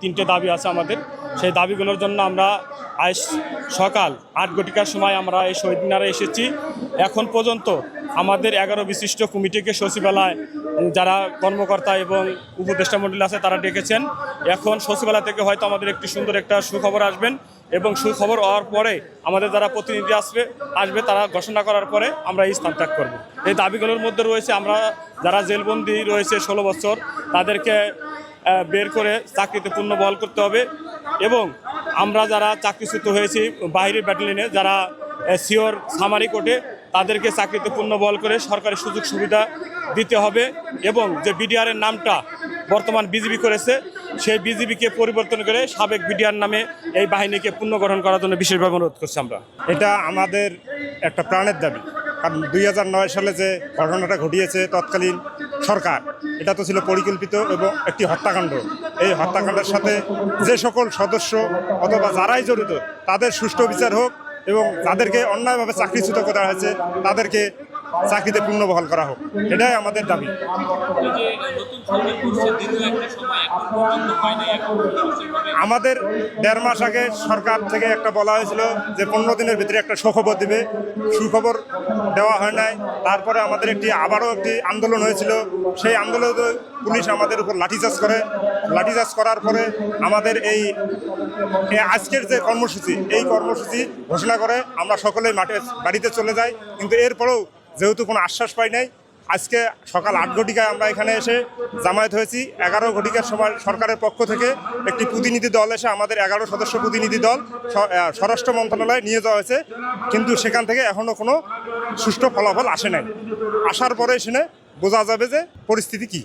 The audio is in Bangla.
তিনটে দাবি আছে আমাদের। সেই দাবিগুলোর জন্য আমরা আজ সকাল 8 ঘটিকার সময় আমরা এই শহীদ মিনারে এসেছি। এখন পর্যন্ত আমাদের 11 বিশিষ্ট কমিটিকে সচিবালয় যারা কর্মকর্তা এবং উপদেষ্টা মণ্ডলী আছে তারা ডেকেছেন। এখন সচিবালয় থেকে হয়তো আমাদের একটি সুন্দর একটা সুখবর আসবেন এবং সুখবর হওয়ার পরে আমাদের যারা প্রতিনিধি আসবে তারা ঘোষণা করার পরে আমরা এই স্থান ত্যাগ করব। এই দাবিগুলোর মধ্যে রয়েছে আমরা যারা জেলবন্দি রয়েছে 16 বছর তাদেরকে বের করে চাকরিতে পুনর্বহাল করতে হবে এবং আমরা যারা চাকরিচ্যুত হয়েছি বাইরের ব্যাটালিয়নে যারা সিওর সামারি কোর্টে তাদেরকে চাকরিতে পুনর্বহাল করে সরকারি সুযোগ সুবিধা দিতে হবে এবং যে বিডিআরের নামটা বর্তমান বিজিবি করেছে সেই বিজিবিকে পরিবর্তন করে সাবেক বিডিআর নামে এই বাহিনীকে পুনর্গঠন করার জন্য বিশেষভাবে অনুরোধ করছি। আমরা এটা আমাদের একটা প্রাণের দাবি, কারণ 2009 সালে যে ঘটনাটা ঘটিয়েছে তৎকালীন সরকার, এটা তো ছিল পরিকল্পিত এবং একটি হত্যাকাণ্ড। এই হত্যাকাণ্ডের সাথে যে সকল সদস্য অথবা যারাই জড়িত তাদের সুষ্ঠু বিচার হোক এবং যাদেরকে অন্যায়ভাবে চাকরিচ্যুত করা হয়েছে তাদেরকে চাকরিতে পুনর্বহাল করা হোক, এটাই আমাদের দাবি। আমাদের 1.5 মাস আগে সরকার থেকে একটা বলা হয়েছিল যে 15 দিনের ভিতরে একটা সুখবর দিবে, সুখবর দেওয়া হয় নাই। তারপরে আমাদের আবারও একটি আন্দোলন হয়েছিল, সেই আন্দোলনে পুলিশ আমাদের উপর লাঠিচার্জ করে। লাঠিচার্জ করার পরে আমাদের এই আজকের যে কর্মসূচি, এই কর্মসূচি ঘোষণা করে আমরা সকলেই বাড়িতে চলে যাই। কিন্তু এরপরেও যেহেতু কোনো আশ্বাস পাই নাই, আজকে সকাল 8 ঘটিকায় আমরা এখানে এসে জামায়াত হয়েছি। 11 ঘটিকার সময় সরকারের পক্ষ থেকে একটি প্রতিনিধি দল এসে আমাদের 11 সদস্য প্রতিনিধি দল স্বরাষ্ট্র মন্ত্রণালয়ে নিয়ে যাওয়া হয়েছে, কিন্তু সেখান থেকে এখনও কোনো সুষ্ঠু ফলাফল আসে নাই। আসার পরে এসে বোঝা যাবে যে পরিস্থিতি কী।